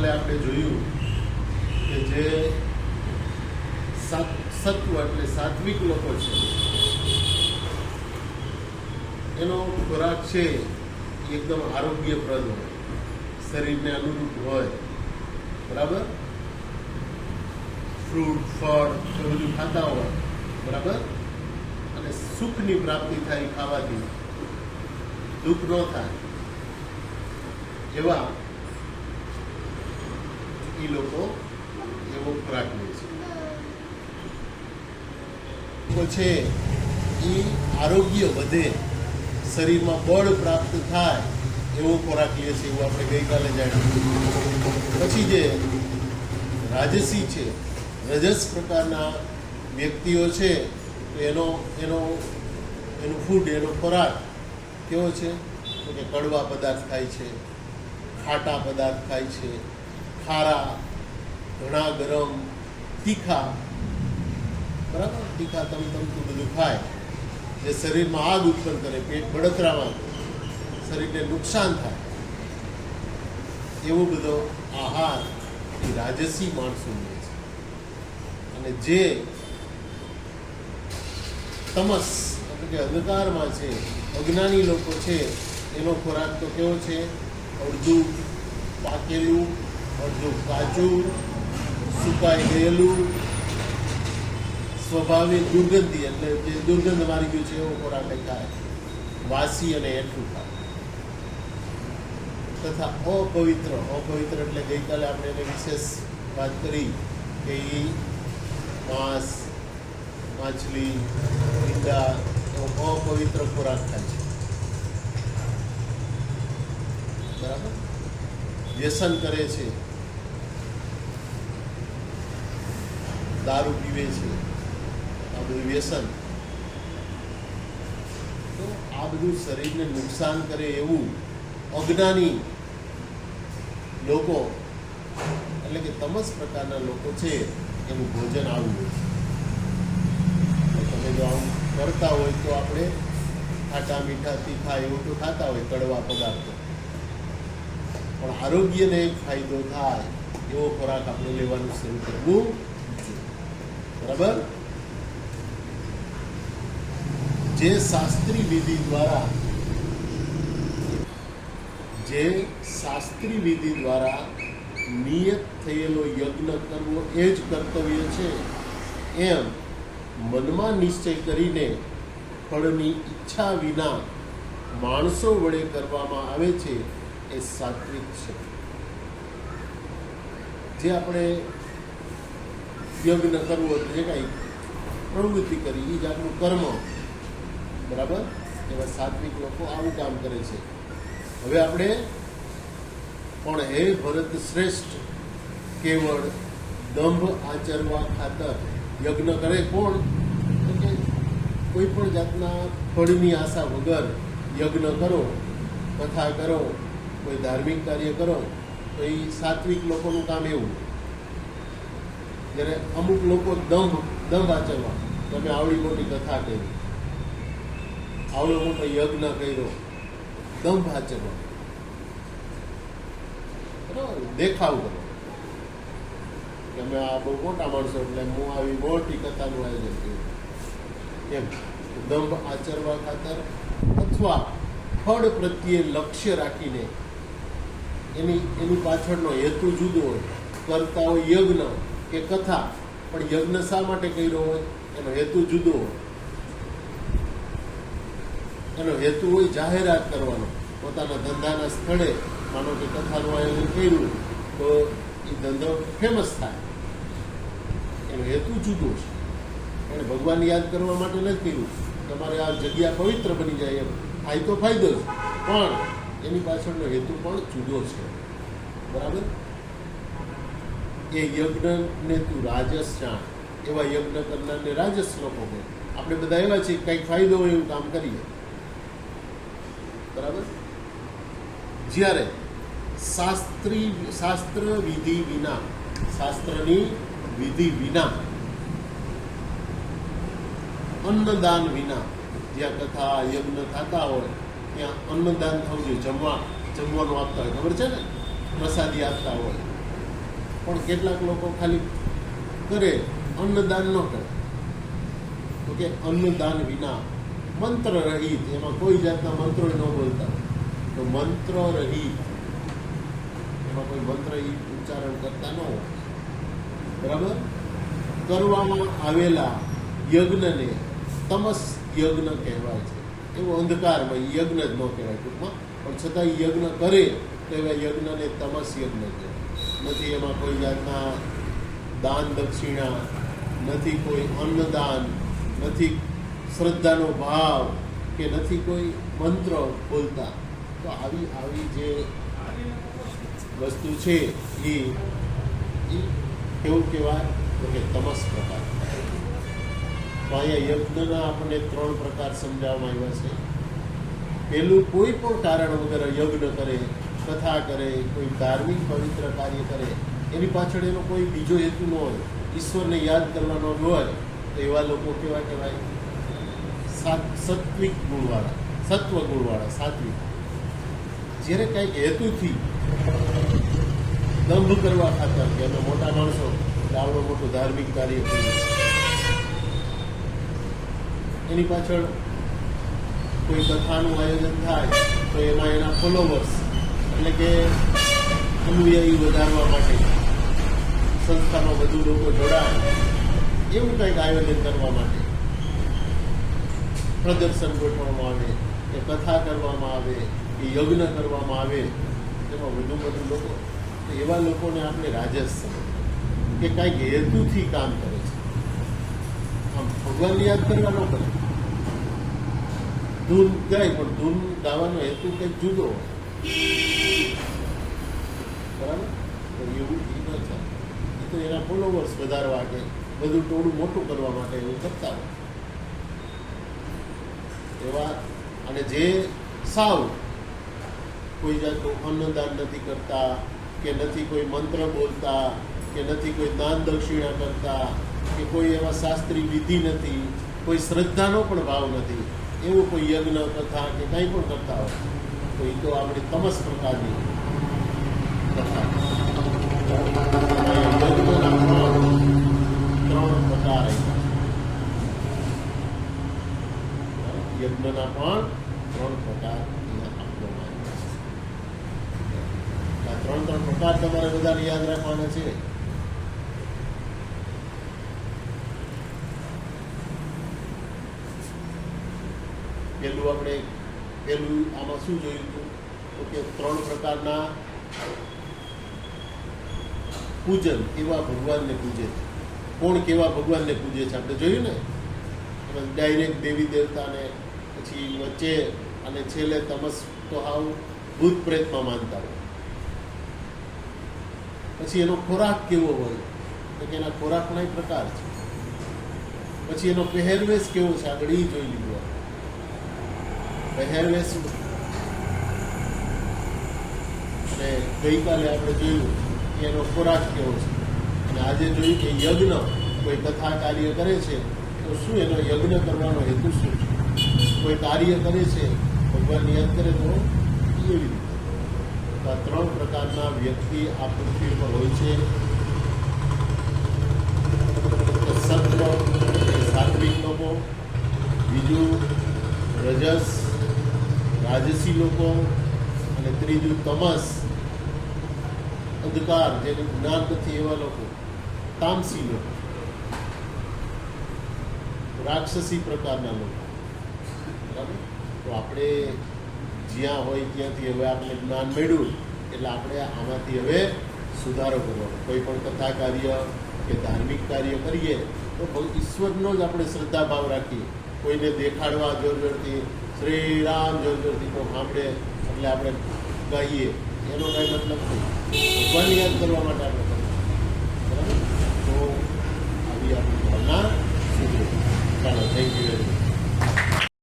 ગઈકાલે આપણે જોયું કે જે સત્વ એટલે સાત્વિક લોકો છે એનો ખોરાક છે એ એકદમ આરોગ્યપ્રદ હોય, શરીરને અનુરૂપ હોય, બરાબર. ફ્રૂટ ફળ એ બધું ખાતા હોય, બરાબર. અને સુખની પ્રાપ્તિ થાય ખાવાથી, દુઃખ ન થાય એવા એ લોકો એવો ખોરાક લે છે. એ આરોગ્ય વધે, શરીરમાં બળ પ્રાપ્ત થાય એવો ખોરાક લે છે, એવું આપણે ગઈકાલે જાણ્યું. પછી જે રાજસી છે, રજસ પ્રકારના વ્યક્તિઓ છે, તો એનું ફૂડ, એનો ખોરાક કેવો છે? તો કે કડવા પદાર્થ ખાય છે, ખાટા પદાર્થ ખાય છે, ખારા, ઘણા ગરમ, તીખા, બરાબર. તીખા તમતમતું બધું ખાય જે શરીરમાં આગ ઉત્પન્ન કરે, પેટ બળતરામાં, શરીરને નુકસાન થાય એવો બધો આહાર એ રાજસી માણસો લે છે. અને જે તમસ એટલે કે અંધકારમાં છે, અજ્ઞાની લોકો છે, એનો ખોરાક તો કેવો છે? અડધું પાકેલું, અડધું કાચું, સુકાઈ ગયેલું, સ્વભાવે દુર્ગંધી એટલે જે દુર્ગંધ મારી ગયું છે એવો ખોરાક ખાય, વાસી અને એઠું ખાય. તથા અપવિત્ર એટલે ગઈકાલે આપણે એને વિશેષ વાત કરી કે એ માંસ, માછલી, ઈંડા એવો અપવિત્ર ખોરાક ખાય છે, બરાબર. વ્યસન કરે છે, દારૂ પીવે છે, આ બધું વ્યસન. તો આ બધું શરીરને નુકસાન કરે એવું અજ્ઞાની લોકો એટલે કે તમસ પ્રકારના લોકો છે એનું ભોજન આવું હોય છે. તમે જો આવું કરતા હોય તો આપણે ખાટા મીઠા તીખા એવું તો ખાતા હોય, કડવા પદાર્થો, પણ આરોગ્યને ફાયદો થાય એવો ખોરાક આપણે લેવાનું શરૂ કરવું, બરાબર. જે શાસ્ત્રી વિધિ દ્વારા નિયત થયેલો યજ્ઞ કરવો એ જ કર્તવ્ય છે, એમ મનમાં નિશ્ચય કરીને ફળની ઈચ્છા વિના માણસો વડે કરવામાં આવે છે એ સાત્વિક છે. જે આપણે યજ્ઞ કરવો, જે કાંઈ પ્રવૃત્તિ કરી એ જ આપણું કર્મ, બરાબર. એવા સાત્વિક લોકો આવું કામ કરે છે. હવે આપણે પણ હે ભરત શ્રેષ્ઠ, કેવળ દંભ આચરવા ખાતર યજ્ઞ કરે કોણ? તો કે કોઈ પણ જાતના ફળની આશા વગર યજ્ઞ કરો, કથા કરો, કોઈ ધાર્મિક કાર્ય કરો, તો એ સાત્વિક લોકોનું કામ એવું. જ્યારે અમુક લોકો દંભ આચરવા, તમે આવડી મોટી કથા કરી, આવડો મોટો યજ્ઞ કર્યો, દંભ આચરવા, બરાબર, દેખાવ કરો કે અમે આ બહુ મોટા માણસો એટલે હું આવી મોટી કથાનું આયોજન કર્યું, એમ દંભ આચરવા ખાતર અથવા ફળ પ્રત્યે લક્ષ્ય રાખીને એની પાછળનો હેતુ જુદો હોય. કરતા હોય યજ્ઞ કે કથા, પણ યજ્ઞ શા માટે કર્યો હોય એનો હેતુ જુદો હોય. એનો હેતુ હોય જાહેરાત કરવાનો, પોતાના ધંધાના સ્થળે માનો કે કથાનું આયોજન કર્યું તો એ ધંધો ફેમસ થાય, એનો હેતુ જુદો છે. એને ભગવાન યાદ કરવા માટે નથી કર્યું, તમારે આ જગ્યા પવિત્ર બની જાય એમ થાય તો ફાયદો જ, પણ એની પાછળનો હેતુ પણ જુદો છે, બરાબર. એ યજ્ઞને તું રાજસ જાણ, એવા યજ્ઞ કરનારને રાજસ લોકો હોય. આપણે બધા એવા છીએ કંઈક ફાયદો હોય એવું કામ કરીએ, બરાબર. જ્યારે શાસ્ત્રની વિધિ વિના, અન્નદાન વિના, જ્યાં કથા યજ્ઞ થતા હોય ત્યાં અન્નદાન થવું જોઈએ. જમવાનું આપતા હોય, ખબર છે ને, પ્રસાદી આપતા હોય, પણ કેટલાક લોકો ખાલી કરે, અન્નદાન ન કરે. તો કે અન્નદાન વિના મંત્ર રહિત, એમાં કોઈ જાતના મંત્રો ન બોલતા. તો મંત્ર રહિત, એમાં કોઈ મંત્ર ઉચ્ચારણ કરતા ન હોય, બરાબર. કરવામાં આવેલા યજ્ઞને તમસ યજ્ઞ કહેવાય છે. એવો અંધકારમય યજ્ઞ જ ન કહેવાય ટૂંકમાં, પણ છતાં યજ્ઞ કરે તો એવા યજ્ઞને તમસ યજ્ઞ કહેવાય. નથી એમાં કોઈ જાતના દાન દક્ષિણા, નથી કોઈ અન્નદાન, નથી શ્રદ્ધાનો ભાવ, કે નથી કોઈ મંત્ર બોલતા. તો આવી જે વસ્તુ છે એ કેવું કહેવાય? તો કે તમસ પ્રકાર. તો અહીંયા યજ્ઞના આપણને 3 પ્રકાર સમજાવવામાં આવ્યા છે. પહેલું, કોઈ પણ કારણ વગર યજ્ઞ કરે, કથા કરે, કોઈ ધાર્મિક પવિત્ર કાર્ય કરે, એની પાછળ એનો કોઈ બીજો હેતુ ન હોય, ઈશ્વરને યાદ કરવાનો હોય, તો એવા લોકો કેવા કહેવાય? સાત્વિક ગુણવાળા, સત્વ ગુણવાળા, સાત્વિક. જ્યારે કંઈક હેતુથી દંભ કરવા ખાતર કે અમે મોટા માણસો આવડો મોટું ધાર્મિક કાર્ય કરીએ, એની પાછળ કોઈ કથાનું આયોજન થાય તો એમાં એના ફોલોવર્સ એટલે કે અનુયાયી વધારવા માટે સંસ્થામાં વધુ લોકો જોડાય, એવું કંઈક આયોજન કરવા માટે પ્રદર્શન ગોઠવવામાં આવે, કે કથા કરવામાં આવે, કે યજ્ઞ કરવામાં આવે, એમાં વધુ લોકો, તો એવા લોકોને આપણે રાજસ સમજીએ કે કાંઈક હેતુથી કામ કરે છે. આમ ભગવાનને યાદ કરવા ન કરે, ધૂન ગાય, પણ ધૂન ગાવાનો હેતુ કંઈક જુદો હોય, બરાબર. તો એવું એ ન થાય. એ તો એના ફોલોવર્સ વધારવા કે બધું ટોળું મોટું કરવા માટે એવું કરતા હોય એવા. અને જે સાવ કોઈ જાતનું અન્નદાન નથી કરતા, કે નથી કોઈ મંત્ર બોલતા, કે નથી કોઈ દાન દક્ષિણા કરતા, કે કોઈ એવા શાસ્ત્રી વિધિ નથી, કોઈ શ્રદ્ધાનો પણ ભાવ નથી, એવું કોઈ યજ્ઞ કથા કે કંઈ પણ કરતા હોય, તો એ તો આપણી તમસ પ્રકારની કથા. યજ્ઞના 3 પ્રકાર યજ્ઞના પણ 3 પ્રકાર આપવામાં આવ્યા છે. 3 પ્રકાર તમારે બધાને યાદ રાખવાના છે. પહેલું આમાં શું જોયું હતું? તો કે 3 પ્રકારના પૂજન, કેવા ભગવાનને પૂજે છે, કોણ કેવા ભગવાનને પૂજે છે આપણે જોયું ને. ડાયરેક્ટ દેવી દેવતાને, પછી વચ્ચે, અને છેલ્લે તમસ તો હાવ ભૂત પ્રેતમાં માનતા હોય. પછી એનો ખોરાક કેવો હોય? તો કે એના ખોરાકના પ્રકાર છે. પછી એનો પહેરવેશ કેવો છે? આગળ એ જોઈ લીધું. પહેરવેશ અને ગઈકાલે આપણે જોયું કે એનો ખોરાક કેવો છે. અને આજે જોયું કે યજ્ઞ, કોઈ કથા કાર્ય કરે છે તો શું એનો યજ્ઞ કરવાનો હેતુ શું છે? કોઈ કાર્ય કરે છે, ભગવાન યાદ કરે તો એવી રીતે. આ 3 પ્રકારના વ્યક્તિ આ પૃથ્વી પર હોય છે. સત્વ એ સાત્વિક લોકો, બીજું રજસ રાજસી લોકો, અને ત્રીજું તમસ અંધકાર, જેને જ્ઞાન નથી એવા લોકો, તામસી લોકો, રાક્ષસી પ્રકારના લોકો. બરાબર. તો આપણે જ્યાં હોય ત્યાંથી હવે આપણે જ્ઞાન મેળવ્યું એટલે આપણે આમાંથી હવે સુધારો કરવાનો. કોઈ પણ કથા કાર્ય કે ધાર્મિક કાર્ય કરીએ તો ઈશ્વરનો જ આપણે શ્રદ્ધા ભાવ રાખીએ. કોઈને દેખાડવા જોરથી શ્રી રામ જોરથી તો સાંભળે એટલે આપણે ગાઈએ, એનો કાંઈ મતલબ નહીં. ભગવાન યાદ કરવા માટે આપણે કરીએ. બરાબર. તો આવી આપણી ભાવના સુધરે. ચાલો, થેન્ક યુ વેરી મચ.